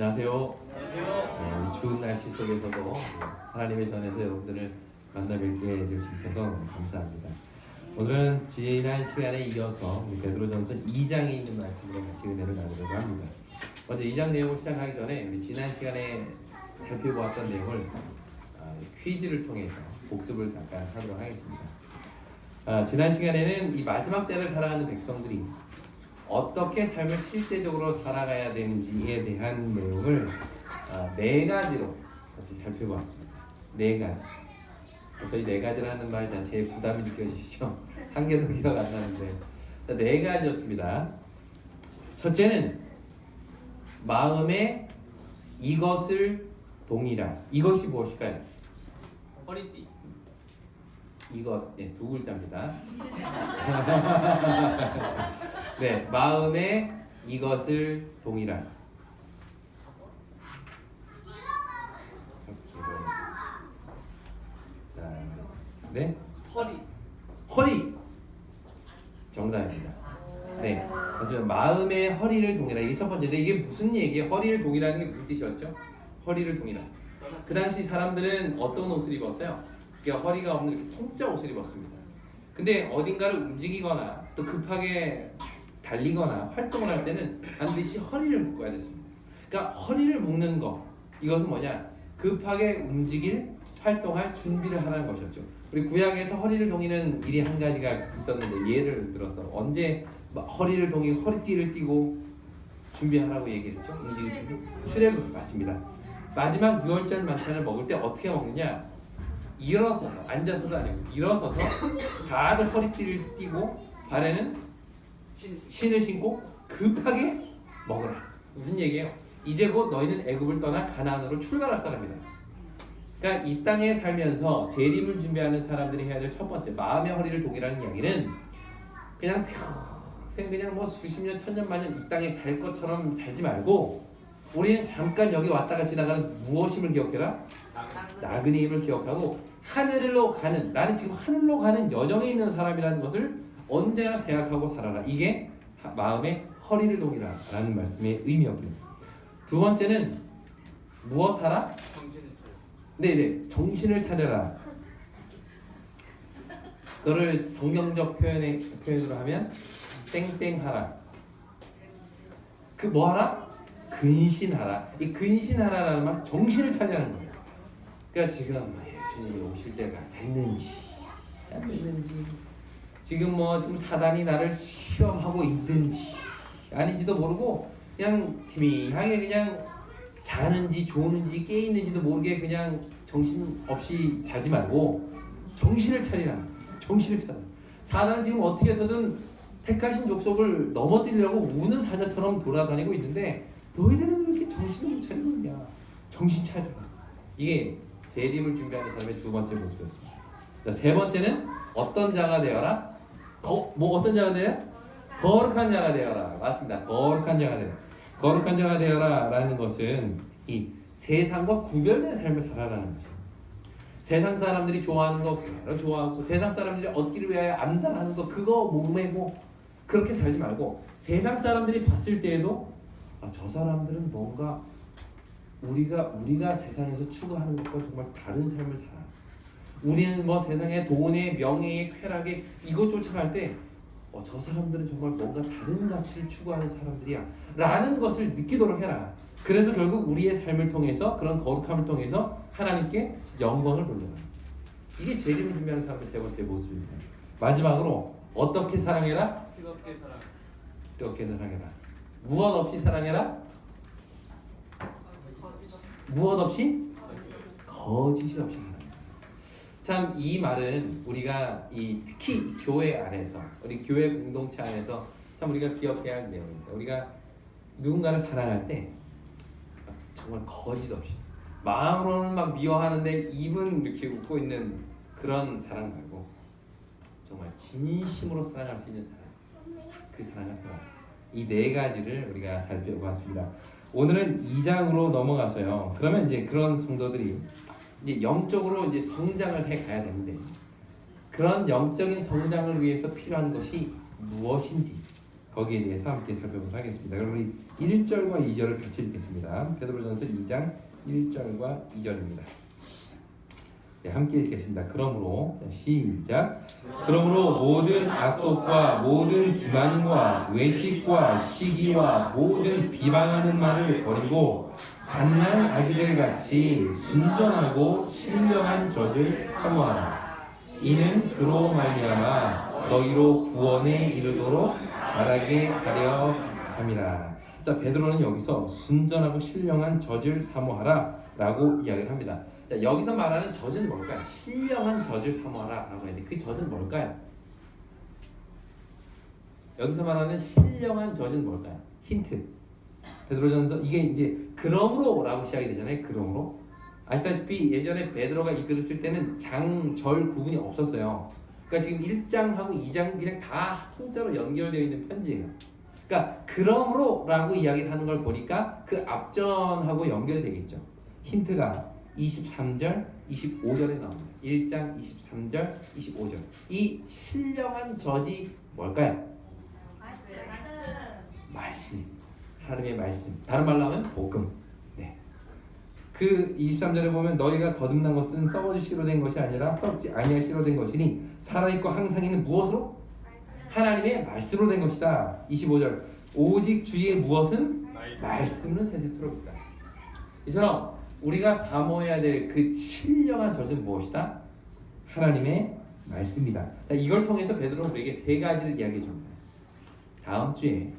안녕하세요. 네, 추운 날씨 속에서도 하나님의 전에서 여러분들을 만나 뵙게 될 수 있어서 감사합니다. 오늘은 지난 시간에 이어서 베드로전서 2장에 있는 말씀으로 같이 은혜를 나누려고 합니다. 먼저 2장 내용을 시작하기 전에 우리 지난 시간에 살펴보았던 내용을 퀴즈를 통해서 복습을 잠깐 하도록 하겠습니다. 지난 시간에는 이 마지막 때를 살아가는 백성들이 어떻게 삶을 실제적으로 살아가야 되는지에 대한 내용을 네 가지로 같이 살펴보았습니다. 네 가지. 그래서 이 네 가지라는 말 자체에 부담이 느껴지시죠? 한 개도 기억 안 나는데 네 가지였습니다. 첫째는 마음에 이것을 동일하. 이것이 무엇일까요? 허리띠. 이것, 네, 두 글자입니다. 네, 마음에 이것을 동일한. 자, 네, 허리. 정답입니다. 네, 맞습니다. 마음의 허리를 동일한. 이게 첫 번째인데 이게 무슨 얘기예요? 허리를 동일하는 게 무슨 뜻이었죠? 허리를 동일한. 그 당시 사람들은 어떤 옷을 입었어요? 그러니까 허리가 없는 이렇게 통짜 옷을 입었습니다. 근데 어딘가를 움직이거나 또 급하게 달리거나 활동을 할 때는 반드시 허리를 묶어야 됐습니다. 그러니까 허리를 묶는 거, 이것은 뭐냐? 급하게 움직일, 활동할 준비를 하라는 것이었죠. 우리 구약에서 허리를 동이는 일이 한 가지가 있었는데 예를 들어서 언제 허리를 동이고 허리띠를 띠고 준비하라고 얘기를 했죠? 움직일 준비. 출애굽 맞습니다. 마지막 6월절 만찬을 먹을 때 어떻게 먹느냐? 일어서서, 앉아서도 아니고 일어서서 다들 허리띠를 띠고 발에는 신을 신고 급하게 먹으라. 무슨 얘기예요? 이제 곧 너희는 애굽을 떠나 가나안으로 출발할 사람이다. 그러니까 이 땅에 살면서 재림을 준비하는 사람들이 해야 될 첫 번째 마음의 허리를 동일하는 이야기는 그냥 평생 그냥 뭐 수십 년, 천년, 만년 이 땅에 살 것처럼 살지 말고 우리는 잠깐 여기 왔다가 지나가는 무엇임을 기억해라? 나그네 힘을 기억하고 하늘로 가는, 나는 지금 하늘로 가는 여정에 있는 사람이라는 것을 언제나 생각하고 살아라. 이게 마음의 허리를 동이라라는 말씀의 의미였고요. 두 번째는 무엇하라? 네네, 정신을 차려라. 그거를 성경적 표현으로 하면 땡땡하라. 그 뭐하라? 근신하라. 이 근신하라라는 말, 정신을 차리라는 거예요. 그러니까 지금 예수님이 오실 때가 됐는지 안 됐는지, 지금 사단이 나를 시험하고 있든지 아닌지도 모르고 그냥 희미하게 그냥 자는지 조는지 깨 있는지도 모르게 그냥 정신 없이 자지 말고 정신을 차리라. 정신을 차려. 사단은 지금 어떻게 해서든 택하신 족속을 넘어뜨리려고 우는 사자처럼 돌아다니고 있는데 너희들은 왜 이렇게 정신을 못 차리고 있냐? 정신 차려라. 이게 재림을 준비하는 사람의 두 번째 모습이었습니다. 자, 세 번째는 어떤 자가 되어라? 어떤 자가 되어야? 거룩한 자가 되어라. 맞습니다. 거룩한 자가 되어라. 거룩한 자가 되어라 라는 것은 이 세상과 구별된 삶을 살아라는 거죠. 세상 사람들이 좋아하는 거 그대로 좋아하고, 세상 사람들이 얻기를 위하여 안다라는 거 그거 목매고 그렇게 살지 말고, 세상 사람들이 봤을 때에도 저 사람들은 뭔가 우리가 세상에서 추구하는 것과 정말 다른 삶을 살아. 우리는 세상의 돈에 명예에 쾌락에 이것 쫓아갈 때 저 사람들은 정말 뭔가 다른 가치를 추구하는 사람들이야 라는 것을 느끼도록 해라. 그래서 결국 우리의 삶을 통해서, 그런 거룩함을 통해서 하나님께 영광을 돌려라. 이게 재림을 준비하는 사람의 세 번째 모습입니다. 마지막으로 어떻게 사랑해라? 뜨겁게 사랑해라. 무엇 없이 사랑해라? 무엇 없이? 거짓이 없이 사랑해라. 참 이 말은 우리가 특히 교회 안에서, 우리 교회 공동체 안에서 참 우리가 기억해야 할 내용입니다. 우리가 누군가를 사랑할 때 정말 거짓 없이, 마음으로는 막 미워하는데 입은 이렇게 웃고 있는 그런 사랑 말고 정말 진심으로 사랑할 수 있는 사랑, 그 사랑을 해라. 이 네 가지를 우리가 살펴보았습니다. 오늘은 2장으로 넘어가서요. 그러면 이제 그런 성도들이 이제 영적으로 이제 성장을 해 가야 되는데, 그런 영적인 성장을 위해서 필요한 것이 무엇인지 거기에 대해서 함께 살펴보도록 하겠습니다. 그럼 우리 1절과 2절을 같이 읽겠습니다. 베드로전서 2장 1절과 2절입니다. 네, 함께 읽겠습니다. 그러므로 시작. 그러므로 모든 악독과 모든 기만과 외식과 시기와 모든 비방하는 말을 버리고 갓난 아기들 같이 순전하고 신령한 젖을 사모하라. 이는 그로 말미암아 너희로 구원에 이르도록 자라게 하려 함이라. 자, 베드로는 여기서 순전하고 신령한 젖을 사모하라라고 이야기를 합니다. 자, 여기서 말하는 젖은 뭘까요? 신령한 젖을 사모하라라고 했는데 그 젖은 뭘까요? 여기서 말하는 신령한 젖은 뭘까요? 힌트. 베드로전서 이게 이제 그러므로라고 시작이 되잖아요. 그러므로 아시다시피 예전에 베드로가 이 글을 쓸 때는 장절 구분이 없었어요. 그러니까 지금 1장하고 2장 그냥 다 통째로 연결되어 있는 편지예요. 그러니까 그러므로라고 이야기를 하는 걸 보니까 그 앞전하고 연결이 되겠죠. 힌트가 23절, 25절에 나옵니다. 1장 23절, 25절. 이 신령한 젖이 뭘까요? 말씀. 하나님의 말씀. 다른 말로 하면 복음. 네. 그 23절에 보면 너희가 거듭난 것은 썩어지 씨로 된 것이 아니라 썩지 아니할 씨로 된 것이니 살아있고 항상 있는 무엇으로? 하나님의 말씀으로 된 것이다. 25절. 오직 주의 무엇은? 말씀은 세세토록 있다. 이처럼 우리가 사모해야 될 그 신령한 젖은 무엇이다? 하나님의 말씀이다. 이걸 통해서 베드로는 우리에게 세 가지를 이야기해 줍니다. 다음 주에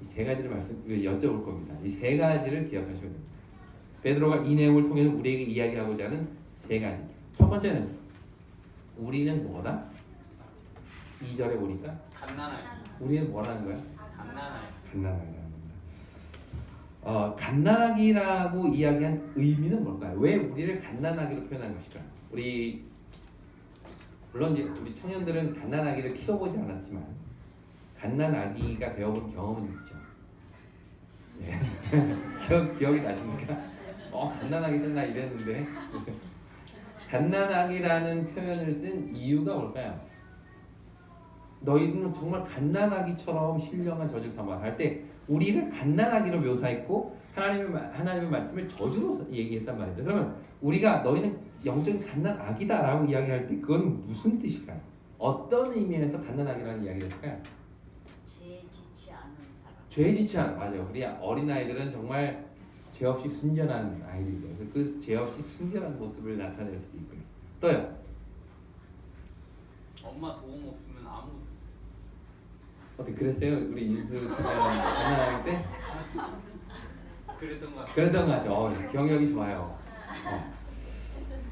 이 세 가지를 여쭤볼 겁니다. 이 세 가지를 기억하셔야 됩니다. 베드로가 이 내용을 통해서 우리에게 이야기하고자 하는 세 가지. 첫 번째는 우리는 뭐다? 2절에 보니까 갓난아이. 우리는 뭐라는 거야? 갓난아이. 갓난아기라는 겁니다. 갓난아기라고 이야기한 의미는 뭘까요? 왜 우리를 갓난아기로 표현한 것일까요? 물론 이제 우리 청년들은 갓난아기를 키워보지 않았지만 갓난아기가 되어본 경험은 있죠. 네. 기억이 나십니까? 갓난아기 때나 이랬는데 갓난아기라는 표현을 쓴 이유가 뭘까요? 너희는 정말 갓난아기처럼 신령한 젖을 삼아 할 때 우리를 갓난아기로 묘사했고 하나님의 말씀을 저주로 얘기했단 말이죠. 그러면 우리가 너희는 영적인 갓난아기다라고 이야기할 때 그건 무슨 뜻일까요? 어떤 의미에서 갓난아기라는 이야기를 할까요? 죄 짓지 않은 맞아요. 우리 어린아이들은 정말 죄 없이 순전한 아이들이죠. 그 죄 없이 순전한 모습을 나타낼 수도 있고요. 또요. 엄마 도움 없으면 아무것도. 어떻게 그랬어요? 우리 인수 갓난아기 때? 그랬던 것 같아요. 그랬던 거 같죠. 기억력이 좋아요.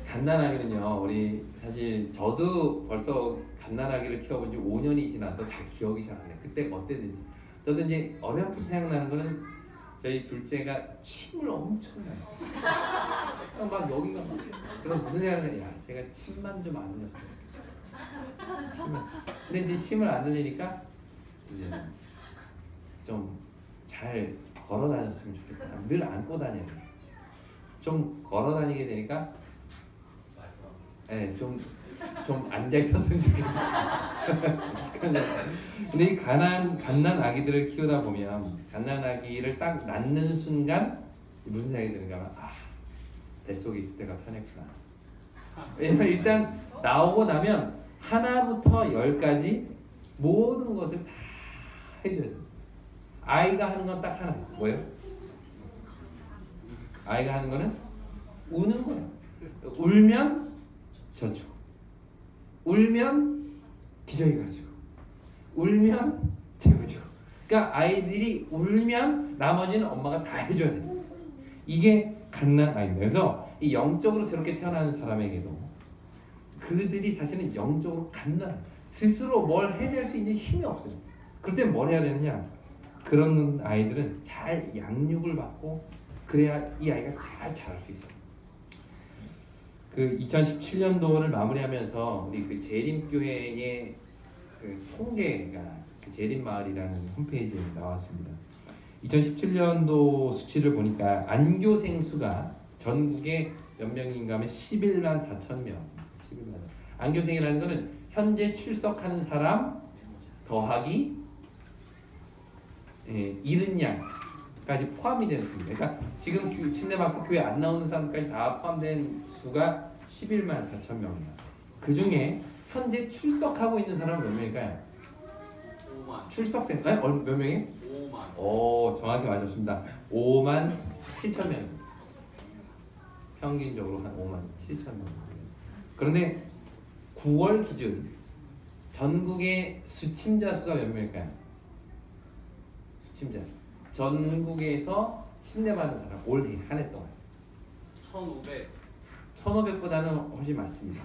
갓난아기는요. 우리 사실 저도 벌써 갓난아기를 키워본 지 5년이 지나서 잘 기억이 잘 안 나요. 그때가 어땠는지. 저도 이제 어렴풋이 생각나는 거는 저희 둘째가 침을 엄청 나요. 막 여기가 막 그럼 무슨 생각을 야 제가 침만 좀 안 흘렸어요. 침을. 근데 이제 침을 안 흘리니까 이제 좀 잘 걸어 다녔으면 좋겠다. 늘 안고 다녀요. 좀 걸어 다니게 되니까 좀 앉아 있었으면 좋겠다. 근데 이 갓난 아기들을 키우다 보면 갓난 아기를 딱 낳는 순간 무슨 생각이 드는가 하면 뱃속에 있을 때가 편했구나. 왜냐면 일단 나오고 나면 하나부터 10까지 모든 것을 다 해줘야 돼. 아이가 하는 건 딱 하나. 뭐예요? 아이가 하는 거는 우는 거예요. 울면 젖주고 울면 기저귀 가지고 울면 재워주고. 그러니까 아이들이 울면 나머지는 엄마가 다 해줘야 돼요. 이게 갓난 아이입니다. 그래서 이 영적으로 새롭게 태어나는 사람에게도 그들이 사실은 영적으로 갓난 스스로 뭘 해낼 수 있는 힘이 없어요. 그럴 땐 뭘 해야 되느냐? 그런 아이들은 잘 양육을 받고 그래야 이 아이가 잘 자랄 수 있어요. 그 2017년도를 마무리하면서 우리 그 재림교회의 그 통계가 그 재림마을이라는 홈페이지에 나왔습니다. 2017년도 수치를 보니까 안교생 수가 전국에 몇 명인가 하면 11만 4천 명. 11만. 안교생이라는 거는 현재 출석하는 사람 더하기 잃은 양까지 포함이 되는 수입니다. 그러니까 지금 침례받고 교회 안 나오는 사람까지 다 포함된 수가 11만 4천 명입니다. 그 중에 현재 출석하고 있는 사람은 몇 명일까요? 5만. 출석생 몇 명이? 5만. 오, 정확히 맞았습니다. 5만 7천 명. 평균적으로 한 5만 7천 명. 그런데 9월 기준 전국의 수침자 수가 몇 명일까요? 수침자. 전국에서 침례받은 사람 올해 한 해 동안 1,500. 1,500보다는 훨씬 많습니다.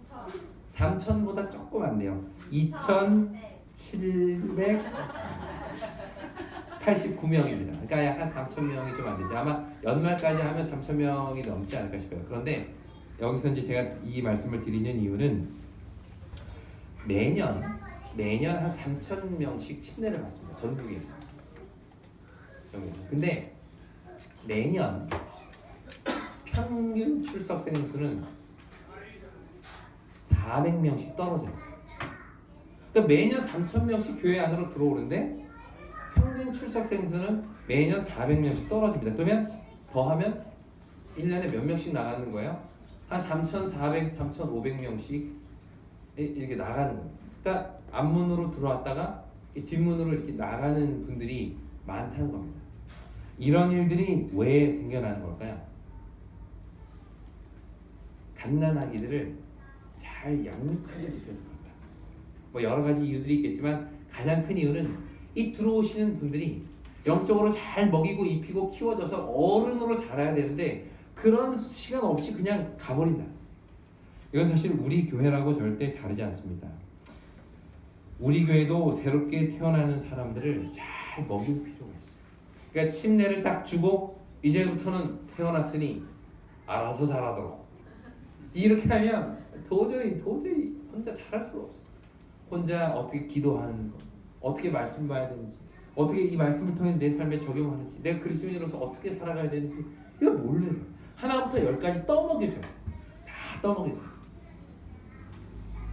3천. 3,000보다 조금 안 돼요. 2,789명입니다. 그러니까 약 한 3,000명이 좀 안 되죠. 아마 연말까지 하면 3,000명이 넘지 않을까 싶어요. 그런데 여기서 이제 제가 이 말씀을 드리는 이유는 매년 한 3,000명씩 침례를 받습니다. 전국에서. 근데 매년 평균 출석생 수는 400명씩 떨어져요. 그러니까 매년 3,000명씩 교회 안으로 들어오는데 평균 출석생 수는 매년 400명씩 떨어집니다. 그러면 더하면 1년에 몇 명씩 나가는 거예요? 한 3,400, 3,500명씩 이렇게 나가는 거예요. 그러니까 앞문으로 들어왔다가 뒷문으로 이렇게 나가는 분들이 많다는 겁니다. 이런 일들이 왜 생겨나는 걸까요? 갓난아기들을 잘 양육하지 못해서 그런다. 뭐 여러 가지 이유들이 있겠지만 가장 큰 이유는 이 들어오시는 분들이 영적으로 잘 먹이고 입히고 키워져서 어른으로 자라야 되는데 그런 시간 없이 그냥 가버린다. 이건 사실 우리 교회라고 절대 다르지 않습니다. 우리 교회도 새롭게 태어나는 사람들을 잘 먹일 필요가 있어요. 그러니까 침례를 딱 주고 이제부터는 태어났으니 알아서 자라도록 이렇게 하면 도저히 혼자 잘할 수가 없어. 혼자 어떻게 기도하는 거, 어떻게 말씀 봐야 되는지, 어떻게 이 말씀을 통해 내 삶에 적용하는지, 내가 그리스도인으로서 어떻게 살아가야 되는지 이거 몰라요. 하나부터 열까지 떠먹여줘요. 다 떠먹여줘요.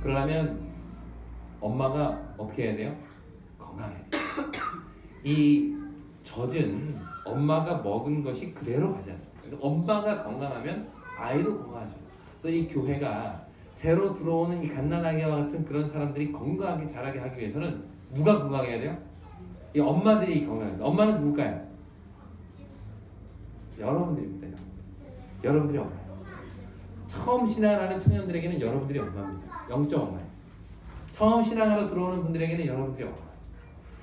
그러려면 엄마가 어떻게 해야 돼요? 건강해야 돼요. 이 젖은 엄마가 먹은 것이 그대로 가지 않습니다. 그러니까 엄마가 건강하면 아이도 건강하죠. 그래서 이 교회가 새로 들어오는 이 갓난아기와 같은 그런 사람들이 건강하게 자라게 하기 위해서는 누가 건강해야 돼요? 이 엄마들이 건강해야 돼요. 엄마는 누굴까요? 여러분들입니다. 여러분들이 엄마예요. 처음 신앙하는 청년들에게는 여러분들이 엄마입니다. 영적 엄마예요. 처음 신앙하러 들어오는 분들에게는 여러분들이 엄마예요.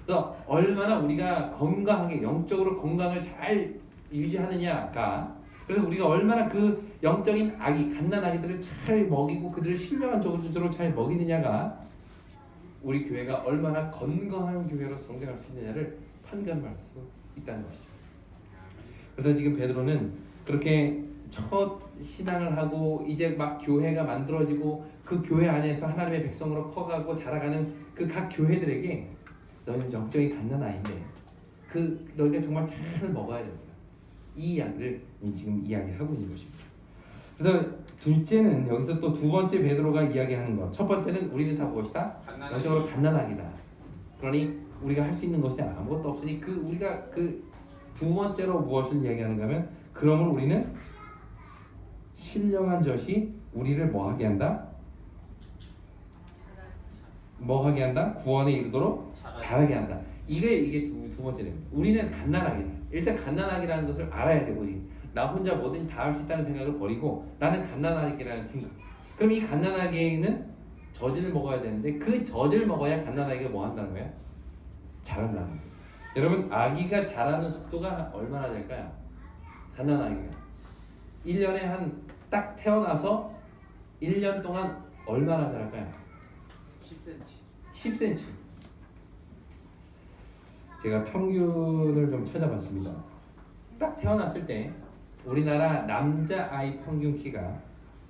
그래서 얼마나 우리가 건강하게 영적으로 건강을 잘 유지하느냐가, 그래서 우리가 얼마나 그 영적인 아기, 갓난아기들을 잘 먹이고 그들을 신령한 저주로 잘 먹이느냐가 우리 교회가 얼마나 건강한 교회로 성장할 수 있느냐를 판단할 수 있다는 것이죠. 그래서 지금 베드로는 그렇게 첫 신앙을 하고 이제 막 교회가 만들어지고 그 교회 안에서 하나님의 백성으로 커가고 자라가는 그 각 교회들에게 너희는 영적인 갓난아이인데 너희가 정말 잘 먹어야 됩니다. 이 이야기를 지금 이야기하고 있는 것입니다. 그래서 둘째는 여기서 또 두 번째 베드로가 이야기하는 것. 첫 번째는 우리는 다 무엇이다? 영적으로 갓난아기다. 그러니 우리가 할 수 있는 것이 아무것도 없으니 우리가 두 번째로 무엇을 이야기하는가 하면 그러므로 우리는 신령한 젖이 우리를 뭐하게 한다? 뭐하게 한다? 구원에 이르도록 자라게 한다. 이게 두 번째는 우리는 갓난아기다. 일단 갓난아기라는 것을 알아야 되고 나 혼자 뭐든지 다 할 수 있다는 생각을 버리고 나는 갓난아기라는 생각. 그럼 이 갓난아기는 젖을 먹어야 되는데 그 젖을 먹어야 갓난아기가 뭐 한다는 거야? 자란다는 거야. 여러분 아기가 자라는 속도가 얼마나 될까요? 갓난아기가 1년에 한 딱 태어나서 1년 동안 얼마나 자랄까요? 10cm. 10cm. 제가 평균을 좀 찾아봤습니다. 딱 태어났을 때 우리나라 남자아이 평균 키가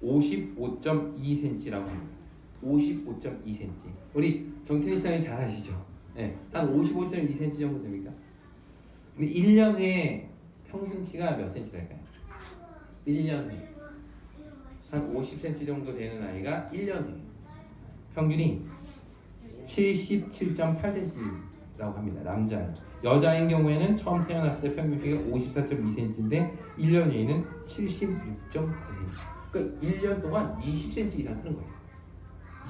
55.2cm라고 합니다. 55.2cm. 우리 정춘희 시장님 잘 아시죠? 네, 한 55.2cm 정도 됩니까? 근데 1년 후에 평균 키가 몇 cm 될까요? 1년 후에 한 50cm 정도 되는 아이가 1년 후에 평균이 77.8cm 합니다. 남자아이. 여자인 경우에는 처음 태어났을 때 평균 키가 54.2cm인데 1년 후에는 76.9cm. 그러니까 1년 동안 20cm 이상 크는 거예요.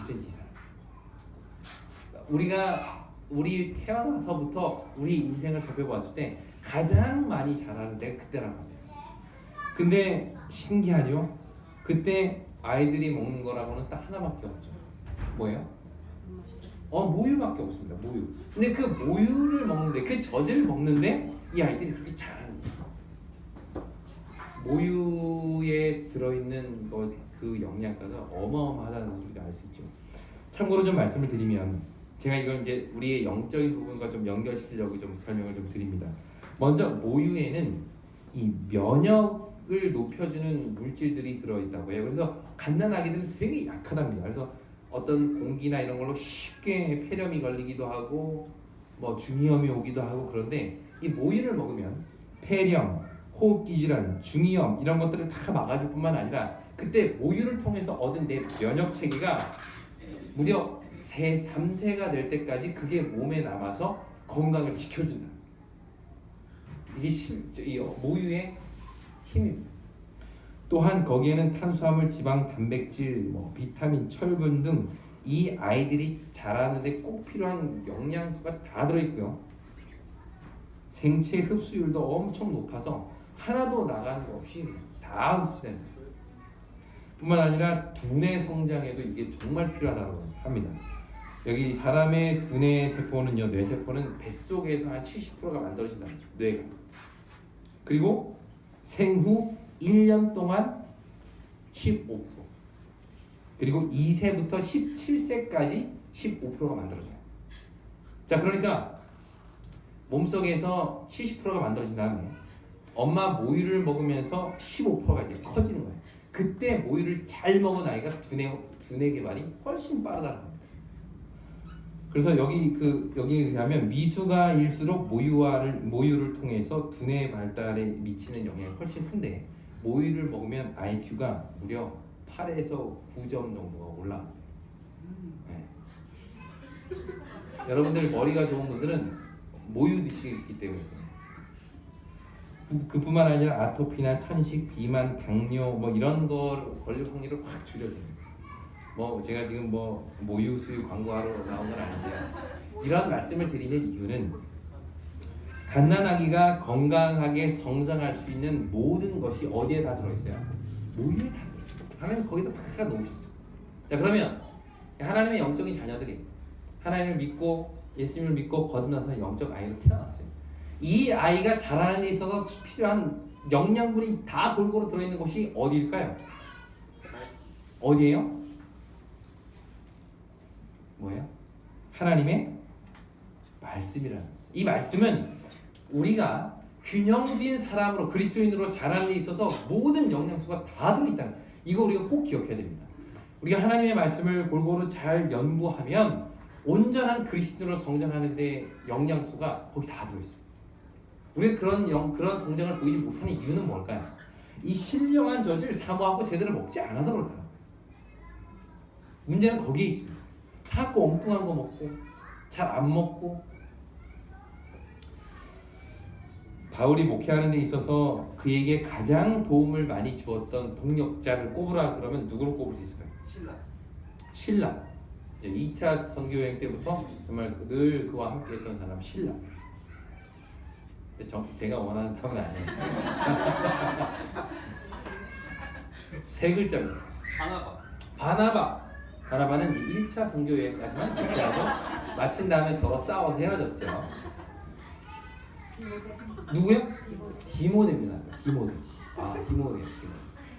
20cm 이상. 우리 태어나서부터 우리 인생을 살펴봤을 때 가장 많이 자라는 때가 그때라고 합니다. 근데 신기하죠? 그때 아이들이 먹는 거라고는 딱 하나밖에 없죠. 뭐예요? 모유밖에 없습니다. 모유. 근데 그 모유를 먹는데, 그 젖을 먹는데 이 아이들이 그렇게 잘하는 거예요. 모유에 들어있는 그 영양가가 어마어마하다는 것을 우리가 알 수 있죠. 참고로 좀 말씀을 드리면, 제가 이걸 이제 우리의 영적인 부분과 좀 연결시키려고 좀 설명을 좀 드립니다. 먼저 모유에는 이 면역을 높여주는 물질들이 들어있다고 해요. 그래서 갓난아기들은 되게 약하답니다. 그래서 어떤 공기나 이런 걸로 쉽게 폐렴이 걸리기도 하고 뭐 중이염이 오기도 하고, 그런데 이 모유를 먹으면 폐렴, 호흡기 질환, 중이염 이런 것들을 다 막아줄 뿐만 아니라 그때 모유를 통해서 얻은 내 면역 체계가 무려 3세가 될 때까지 그게 몸에 남아서 건강을 지켜준다. 이게 이 모유의 힘입니다. 또한 거기에는 탄수화물, 지방, 단백질, 비타민, 철분 등 이 아이들이 자라는데 꼭 필요한 영양소가 다 들어있고요. 생체 흡수율도 엄청 높아서 하나도 나가는 거 없이 다 흡수됩니다. 뿐만 아니라 두뇌 성장에도 이게 정말 필요하다고 합니다. 여기 사람의 두뇌 세포는요, 뇌 세포는 뱃속에서 한 70%가 만들어진다. 뇌가. 그리고 생후 1년 동안 15%, 그리고 2세부터 17세까지 15%가 만들어져요. 자, 그러니까 몸속에서 70%가 만들어진 다음에 엄마 모유를 먹으면서 15%가 이제 커지는 거예요. 그때 모유를 잘 먹은 아이가 두뇌 개발이 훨씬 빠르다는 겁니다. 그래서 여기에 의하면 미수가 일수록 모유를 통해서 두뇌 발달에 미치는 영향이 훨씬 큰데, 모유를 먹으면 IQ가 무려 8에서 9점 정도가 올라갑니다. 네. 여러분들 머리가 좋은 분들은 모유 드시기 때문에. 그뿐만 아니라 아토피나 천식, 비만, 당뇨 이런 거 걸릴 확률을 확 줄여줍니다. 제가 지금 모유 수유 광고하러 나온 건 아닌데요. 이런 말씀을 드리는 이유는 갓난아기가 건강하게 성장할 수 있는 모든 것이 어디에 다 들어있어요? 모유에 다 들어있어요. 하나님 거기다 다 놓으셨어요. 자, 그러면 하나님의 영적인 자녀들이 하나님을 믿고 예수님을 믿고 거듭나서 영적 아이로 태어났어요. 이 아이가 자라는 데 있어서 필요한 영양분이 다 골고루 들어있는 곳이 어디일까요? 어디예요? 뭐예요? 하나님의 말씀이라는 거예요. 이 말씀은 우리가 균형진 사람으로, 그리스도인으로 자라는 데 있어서 모든 영양소가 다 들어있다는 거예요. 이거 우리가 꼭 기억해야 됩니다. 우리가 하나님의 말씀을 골고루 잘 연구하면 온전한 그리스도인으로 성장하는 데 영양소가 거기 다 들어있어요. 우리가 그런 성장을 보이지 못하는 이유는 뭘까요? 이 신령한 젖을 사모하고 제대로 먹지 않아서 그렇다. 문제는 거기에 있습니다. 자꾸 엉뚱한 거 먹고 잘 안 먹고. 바울이 목회하는 데 있어서 그에게 가장 도움을 많이 주었던 동력자를 꼽으라 그러면 누구로 꼽을 수 있을까요? 신라. 이제 2차 선교여행 때부터 정말 늘 그와 함께 했던 사람 신라. 제가 원하는 답은 아니에요. 세 글자입니다. 바나바는 1차 선교여행까지만 같이 하고 마친 다음에 서로 싸워서 헤어졌죠. 누구요? 디모데입니다. 디모데. 디모데예요.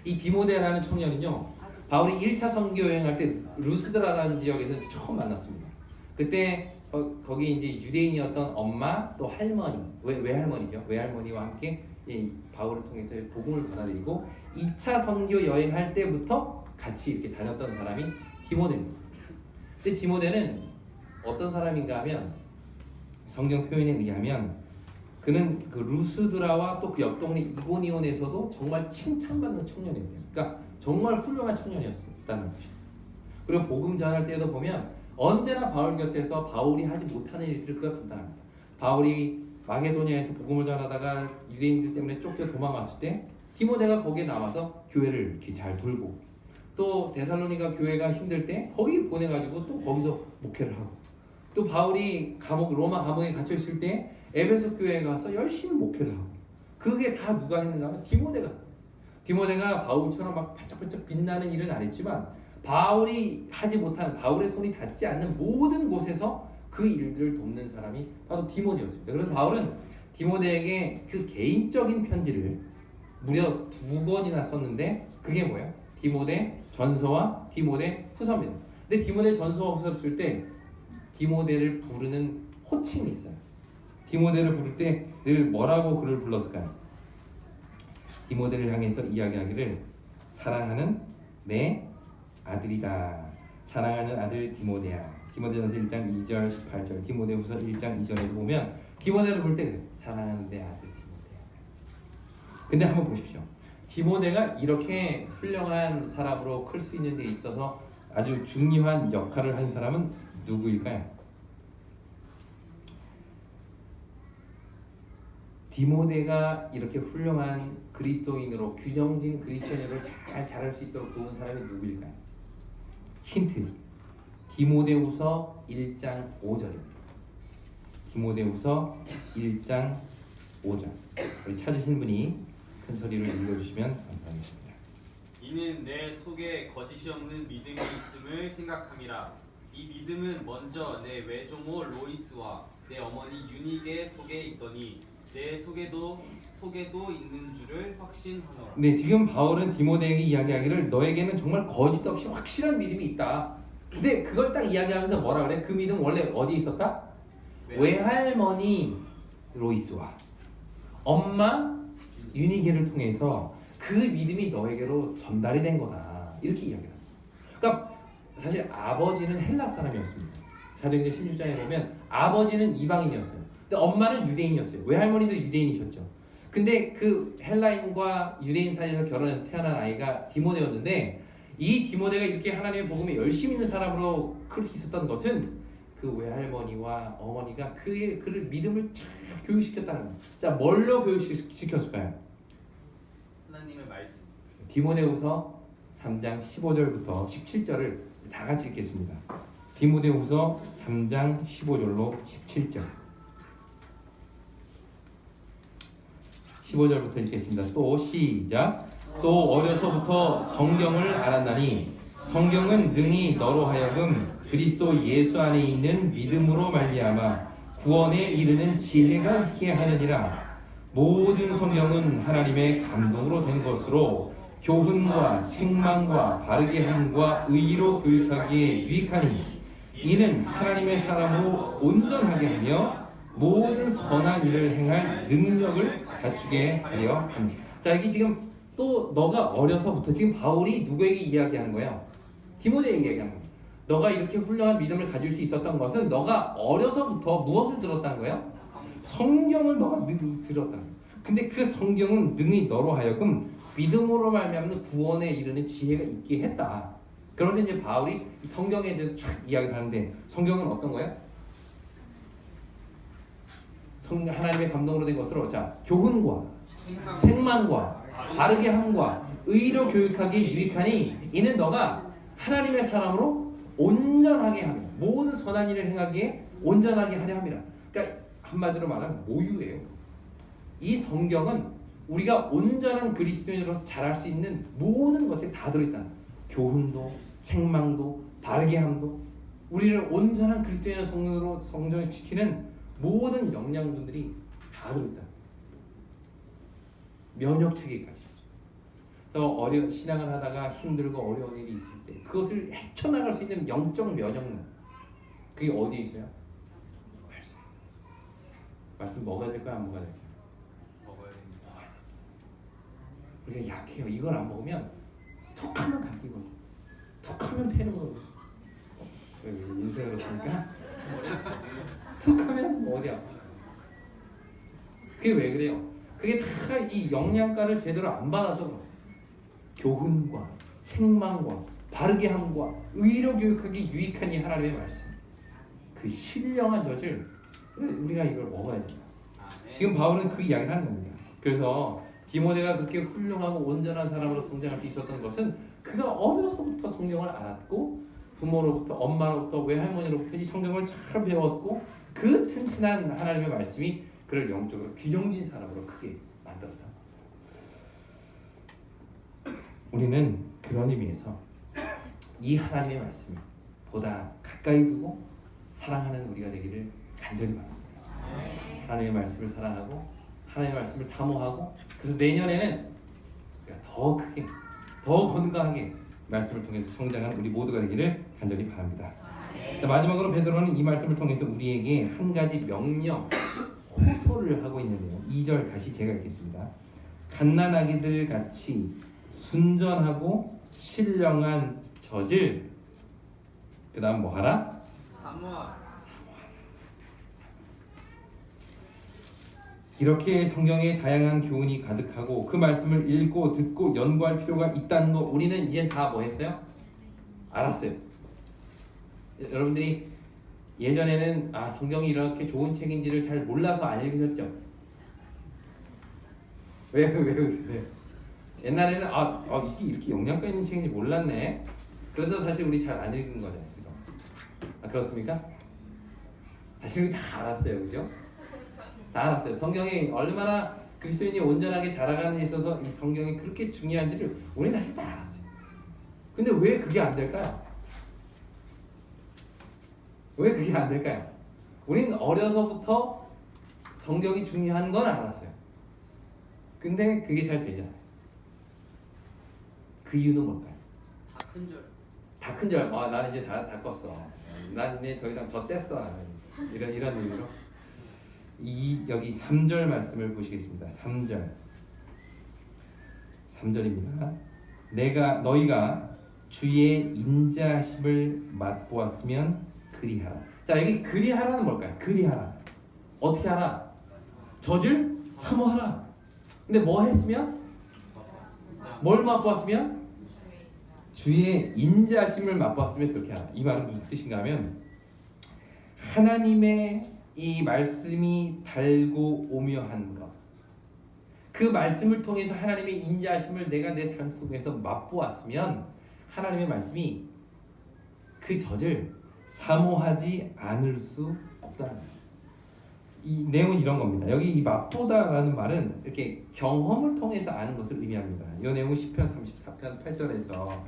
이 디모데라는 청년은요, 바울이 1차 선교 여행할 때 루스드라라는 지역에서 처음 만났습니다. 그때 거기 이제 유대인이었던 엄마 또 할머니, 외할머니죠. 외할머니와 함께 이 바울을 통해서 복음을 전하드리고 2차 선교 여행할 때부터 같이 이렇게 다녔던 사람이 디모데입니다. 근데 디모데는 어떤 사람인가 하면 성경 표현에 의하면 그는 그 루스드라와 또 그 옆 동네 이고니온에서도 정말 칭찬받는 청년이었대요. 그러니까 정말 훌륭한 청년이었다는 것이죠. 그리고 복음 전할 때도 보면 언제나 바울 곁에서 바울이 하지 못하는 일들을 그가 감당합니다. 바울이 마게도니아에서 복음을 전하다가 유대인들 때문에 쫓겨 도망갔을 때 디모데가 거기에 남아서 교회를 이렇게 잘 돌고, 또 데살로니가 교회가 힘들 때 거기 보내가지고 또 거기서 목회를 하고, 또 바울이 로마 감옥에 갇혀 있을 때 에베소 교회에 가서 열심히 목회를 하고, 그게 다 누가 했는가 하면 디모데가 바울처럼 막 반짝반짝 빛나는 일은 안 했지만 바울이 하지 못하는, 바울의 손이 닿지 않는 모든 곳에서 그 일들을 돕는 사람이 바로 디모데였습니다. 그래서 바울은 디모데에게 그 개인적인 편지를 무려 2권이나 썼는데, 그게 뭐예요? 디모데 전서와 디모데 후서입니다. 근데 디모데 전서와 후서를 쓸 때 디모데를 부르는 호칭이 있어요. 디모데를 부를 때 늘 뭐라고 그를 불렀을까요? 디모데를 향해서 이야기하기를 사랑하는 내 아들이다. 사랑하는 아들 디모데야. 디모데전서 1장 2절 18절, 디모데후서 1장 2절에 보면 디모데를 부를 때 사랑하는 내 아들 디모데야. 근데 한번 보십시오. 디모데가 이렇게 훌륭한 사람으로 클 수 있는 데 있어서 아주 중요한 역할을 한 사람은 누구일까요? 디모데가 이렇게 훌륭한 그리스도인으로, 규정진 그리스도인으로 잘 자랄 수 있도록 도운 사람이 누구일까요? 힌트. 디모데후서 1장 5절입니다. 디모데후서 1장 5절. 우리 찾으신 분이 큰 소리로 읽어주시면 감사하겠습니다. 이는 내 속에 거짓이 없는 믿음이 있음을 생각함이라. 이 믿음은 먼저 내 외조모 로이스와 내 어머니 유니게 속에 있더니 내 속에도 있는 줄을 확신하노라. 네, 지금 바울은 디모데에게 이야기하기를 너에게는 정말 거짓 없이 확실한 믿음이 있다. 근데 그걸 딱 이야기하면서 뭐라 그래? 그 믿음 원래 어디에 있었다? 외할머니 로이스와 엄마 유니게를 통해서 그 믿음이 너에게로 전달이 된 거다. 이렇게 이야기합니다. 그러니까 사실 아버지는 헬라 사람이었습니다. 사도행전 16장에 보면 아버지는 이방인이었어요. 근데 엄마는 유대인이었어요. 외할머니도 유대인이셨죠. 근데 그 헬라인과 유대인 사이에서 결혼해서 태어난 아이가 디모데였는데, 이 디모데가 이렇게 하나님의 복음에 열심히 있는 사람으로 클 수 있었던 것은 그 외할머니와 어머니가 그를 믿음을 잘 교육시켰다는 거예요. 자, 뭘로 교육시켰을까요? 하나님의 말씀. 디모데후서 3장 15절부터 17절을 다 같이 읽겠습니다. 디모데후서 3장 15절로 17절. 15절부터 읽겠습니다. 또 시작. 또 어려서부터 성경을 알았나니 성경은 능히 너로 하여금 그리스도 예수 안에 있는 믿음으로 말미암아 구원에 이르는 지혜가 있게 하느니라. 모든 성경은 하나님의 감동으로 된 것으로 교훈과 책망과 바르게 함과 의로 교육하기에 유익하니 이는 하나님의 사람으로 온전하게 하며 모든 선한 일을 행할 능력을 갖추게 하려 합니다. 자, 여기 지금 또 너가 어려서부터, 지금 바울이 누구에게 이야기하는 거예요? 디모데에게 얘기하는 거예요. 너가 이렇게 훌륭한 믿음을 가질 수 있었던 것은 너가 어려서부터 무엇을 들었다는 거예요? 성경을 너가 들었다는 거예요. 근데 그 성경은 능히 너로 하여금 믿음으로 말미암는 구원에 이르는 지혜가 있게 했다. 그런데 이제 바울이 이 성경에 대해서 쫙 이야기를 하는데, 성경은 어떤 거예요? 하나님의 감동으로 된 것으로, 자, 교훈과 책망과 바르게 함과 의로 교육하기 유익하니 이는 너가 하나님의 사람으로 온전하게 하며 모든 선한 일을 행하기에 온전하게 하려 함이라. 그러니까 한마디로 말하면 모유예요. 이 성경은 우리가 온전한 그리스도인으로서 자랄 수 있는 모든 것들이 다 들어있다. 교훈도 책망도 바르게 함도, 우리를 온전한 그리스도인의 성령으로 성장시키는 모든 영양분들이 다 들어있다. 면역 체계까지. 그래서 신앙을 하다가 힘들고 어려운 일이 있을 때 그것을 헤쳐나갈 수 있는 영적 면역력, 그게 어디에 있어요? 말씀 먹어야 될까요? 안 먹어야 될까요? 먹어야 됩니다. 우리가 약해요. 이걸 안 먹으면 툭하면 감기거든. 툭하면 패는 거거든. 인생으로 보니까 툭하면 어디야? 그게 왜 그래요? 그게 다 이 영양가를 제대로 안 받아서 그래요. 교훈과 책망과 바르게 함과 의로 교육하기 유익한 이 하나님의 말씀, 그 신령한 젖을 우리가 이걸 먹어야 된다. 아멘. 지금 바울은 그 이야기를 하는 겁니다. 그래서 디모데가 그렇게 훌륭하고 온전한 사람으로 성장할 수 있었던 것은 그가 어려서부터 성경을 알았고 부모로부터, 엄마로부터, 외할머니로부터 이 성경을 잘 배웠고 그 튼튼한 하나님의 말씀이 그를 영적으로 균형진 사람으로 크게 만들었다. 우리는 그런 의미에서 이 하나님의 말씀을 보다 가까이 두고 사랑하는 우리가 되기를 간절히 바랍니다. 하나님의 말씀을 사랑하고 하나님의 말씀을 사모하고, 그래서 내년에는 더 크게, 더 건강하게 말씀을 통해서 성장하는 우리 모두가 되기를 간절히 바랍니다. 자, 마지막으로 베드로는 이 말씀을 통해서 우리에게 한 가지 명령, 호소를 하고 있는데요. 2절 다시 제가 읽겠습니다. 갓난아기들 같이 순전하고 신령한 젖을, 그 다음 뭐 하라? 사모하. 이렇게 성경에 다양한 교훈이 가득하고 그 말씀을 읽고 듣고 연구할 필요가 있다는 거 우리는 이제 다 뭐 했어요? 알았어요. 여러분들이 예전에는 성경이 이렇게 좋은 책인지를 잘 몰라서 안 읽으셨죠? 왜 웃으세요? 옛날에는 이게 이렇게 영양가 있는 책인지 몰랐네. 그래서 사실 우리 잘 안 읽은 거잖아요. 그죠? 그렇습니까? 사실 우리 다 알았어요. 그죠? 다 알았어요. 성경이 얼마나 그리스도인이 온전하게 자라가는 데 있어서 이 성경이 그렇게 중요한지를 우리 사실 다 알았어요. 근데 왜 그게 안 될까요? 왜 그게 안 될까요? 우리는 어려서부터 성경이 중요한 건 알았어요. 근데 그게 잘 되잖아요. 그 이유는 뭘까요? 다 큰 절. 다 큰 줄, 난 이제 다 컸어. 난 이제 더 이상 젖댔어. 이런 의미로. 여기 3절 말씀을 보시겠습니다. 3절입니다. 너희가 주의 인자하심을 맛보았으면 그리하라. 자, 여기 그리하라는 뭘까요? 그리하라. 어떻게 하라? 젖을 사모하라. 근데 뭐 했으면? 뭘 맛보았으면? 주의 인자하심을 맛보았으면 그렇게 하라. 이 말은 무슨 뜻인가 하면 하나님의 이 말씀이 달고 오묘한 것, 그 말씀을 통해서 하나님의 인자하심을 내가 내 삶 속에서 맛보았으면 하나님의 말씀이 그 젖을 사모하지 않을 수 없다는 거예요. 이 내용은 이런 겁니다. 여기 이 맛보다라는 말은 이렇게 경험을 통해서 아는 것을 의미합니다. 이 내용은 시편 34편 8절에서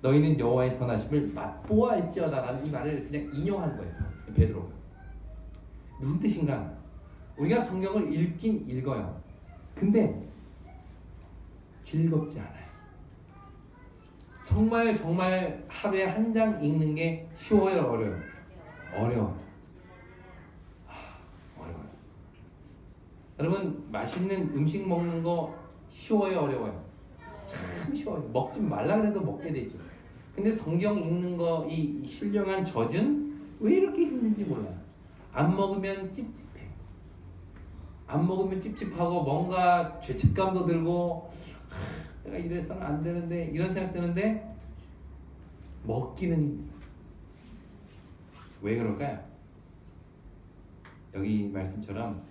너희는 여호와의 선하심을 맛보아할지어다라는 이 말을 그냥 인용한 거예요. 베드로가. 무슨 뜻인가? 우리가 성경을 읽긴 읽어요. 근데 즐겁지 않아요. 정말 하루에 한 장 읽는 게 쉬워요, 어려워요? 어려워요. 어려워요. 여러분, 맛있는 음식 먹는 거 쉬워요, 어려워요? 참 쉬워요. 먹지 말라 그래도 먹게 되죠. 근데 성경 읽는 거, 이 신령한 젖은 왜 이렇게 힘든지 몰라요. 안 먹으면 찝찝해. 안 먹으면 찝찝하고 뭔가 죄책감도 들고 내가 이래서는 안 되는데 이런 생각 드는데 먹기는 힘들어. 왜 그럴까요? 여기 말씀처럼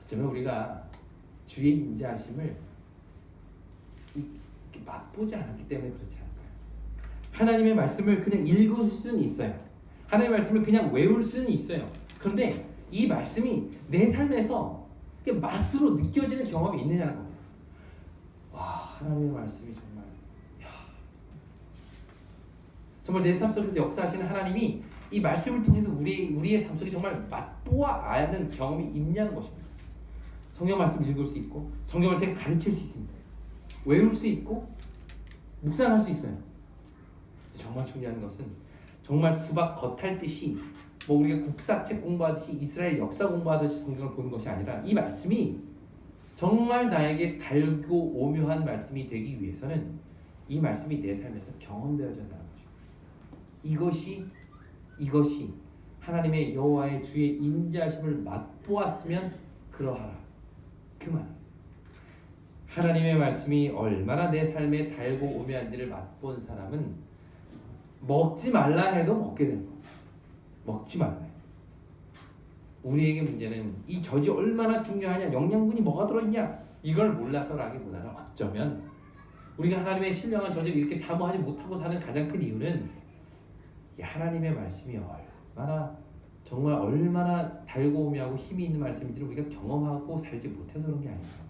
어쩌면 우리가 주의 인자하심을 이렇게 맛보지 않았기 때문에 그렇지 않을까요? 하나님의 말씀을 그냥 읽을 수는 있어요. 하나님의 말씀을 그냥 외울 수는 있어요. 그런데 이 말씀이 내 삶에서 맛으로 느껴지는 경험이 있느냐는 겁니다. 와, 하나님의 말씀이 정말 내 삶 속에서 역사하시는 하나님이 이 말씀을 통해서 우리의 삶 속에 정말 맛보아 아는 경험이 있냐는 것입니다. 성경 말씀을 읽을 수 있고 성경을 제가 가르칠 수 있습니다. 외울 수 있고 묵상할 수 있어요. 정말 중요한 것은 정말 수박 겉핥듯이 우리가 국사책 공부하듯이 이스라엘 역사 공부하듯이 성경을 보는 것이 아니라 이 말씀이 정말 나에게 달고 오묘한 말씀이 되기 위해서는 이 말씀이 내 삶에서 경험되어져야 한다는 것입니다. 이것이 하나님의 여호와의 주의 인자하심을 맛보았으면 그러하라. 그 말. 하나님의 말씀이 얼마나 내 삶에 달고 오묘한지를 맛본 사람은 먹지 말라 해도 먹게 되는 거예요. 먹지 말라 해도. 우리에게 문제는 이 젖이 얼마나 중요하냐, 영양분이 뭐가 들어있냐, 이걸 몰라서라기보다는 어쩌면 우리가 하나님의 신령한 젖을 이렇게 사모하지 못하고 사는 가장 큰 이유는 이 하나님의 말씀이 정말 얼마나 달고 오묘하고 힘이 있는 말씀인지를 우리가 경험하고 살지 못해서 그런 게 아니에요.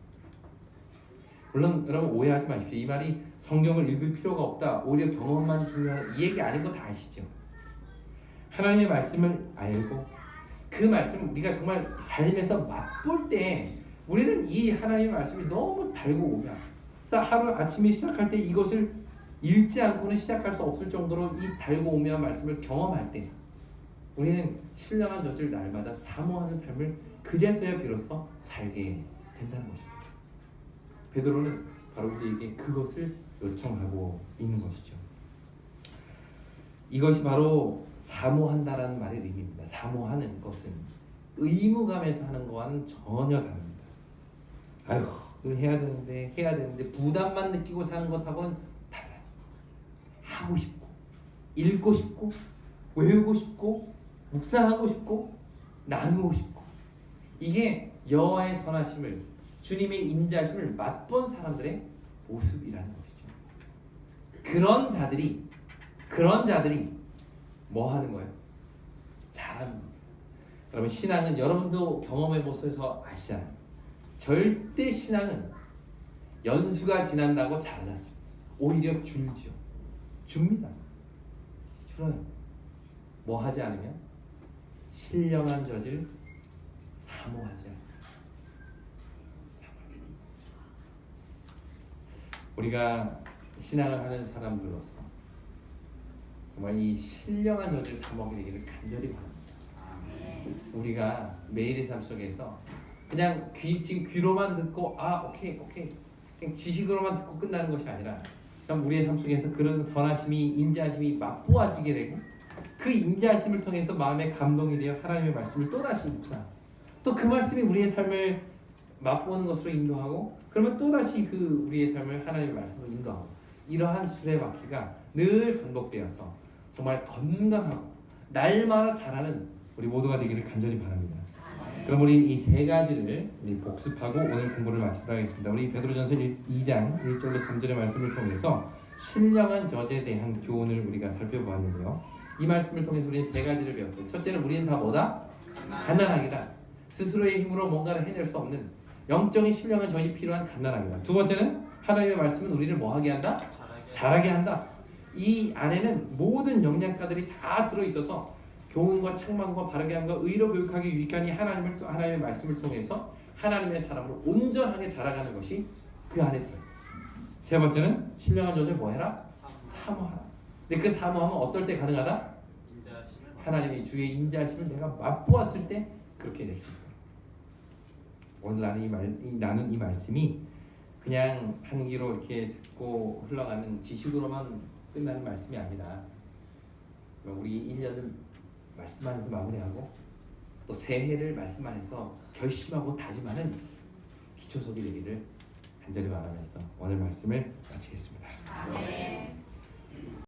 물론 여러분 오해하지 마십시오. 이 말이 성경을 읽을 필요가 없다, 오히려 경험만이 중요하다, 이 얘기 아닌 거 다 아시죠? 하나님의 말씀을 알고 그 말씀을 우리가 정말 삶에서 맛볼 때 우리는 이 하나님의 말씀이 너무 달고 오묘. 그래서 하루 아침에 시작할 때 이것을 읽지 않고는 시작할 수 없을 정도로 이 달고 오묘한 말씀을 경험할 때 우리는 신령한 젖을 날마다 사모하는 삶을 그제서야 비로소 살게 된다는 것입니다. 베드로는 바로 우리에게 그것을 요청하고 있는 것이죠. 이것이 바로 사모한다라는 말의 의미입니다. 사모하는 것은 의무감에서 하는 것과는 전혀 다릅니다. 아유, 이거 해야 되는데 부담만 느끼고 사는 것하고는 달라요. 하고 싶고, 읽고 싶고, 외우고 싶고, 묵상하고 싶고, 나누고 싶고, 이게 여호와의 선하심을, 주님의 인자심을 맛본 사람들의 모습이라는 것이죠. 그런 자들이 뭐 하는 거예요? 잘하는 거예요. 여러분, 신앙은 여러분도 경험해 보셔서 아시잖아요. 절대 신앙은 연수가 지난다고 잘하지 않습니다. 오히려 줄죠. 줍니다. 줄어요. 뭐 하지 않으면? 신령한 젖을 사모하지 않아요. 우리가 신앙을 하는 사람들로서 정말 이 신령한 젖을 사모하게 되기를 간절히 바랍니다. 우리가 매일의 삶 속에서 그냥 지금 귀로만 듣고 오케이 그냥 지식으로만 듣고 끝나는 것이 아니라 그냥 우리의 삶 속에서 그런 선하심이, 인자하심이 맛보아지게 되고 그 인자하심을 통해서 마음에 감동이 되어 하나님의 말씀을 또다시 묵상, 또 그 말씀이 우리의 삶을 맛보는 것으로 인도하고, 그러면 또다시 그 우리의 삶을 하나님의 말씀으로 인도하고, 이러한 수레바퀴가 늘 반복되어서 정말 건강하고 날마다 자라는 우리 모두가 되기를 간절히 바랍니다. 그럼 우리 이 세 가지를 우리 복습하고 오늘 공부를 마치도록 하겠습니다. 우리 베드로전서 2장 1절로 3절의 말씀을 통해서 신령한 젖에 대한 교훈을 우리가 살펴보았는데요. 이 말씀을 통해서 우리는 세 가지를 배웠어요. 첫째는 우리는 다 뭐다? 가난하기다. 스스로의 힘으로 뭔가를 해낼 수 없는 영적인 신령한 젖이 필요한 가난하기다. 두 번째는 하나님의 말씀은 우리를 뭐하게 한다? 자라게 한다. 이 안에는 모든 영양가들이 다 들어있어서 교훈과 책망과 바르게 함과 의로 교육하기 유익한 이 하나님의 말씀을 통해서 하나님의 사람으로 온전하게 자라가는 것이 그 안에 들어요. 세 번째는 신령한 젖을 뭐해라? 사모하라. 근데 그 사모하면 어떨 때 가능하다? 하나님이 주의 인자하심을 내가 맛보았을 때 그렇게 될 수 있다. 오늘 나눈 이 말씀이 그냥 한 귀로 이렇게 듣고 흘러가는 지식으로만 끝나는 말씀이 아니라 우리 1년을 말씀 안에서 마무리하고 또 새해를 말씀 안에서 결심하고 다짐하는 기초석이 되기를 간절히 바라면서 오늘 말씀을 마치겠습니다. 아멘.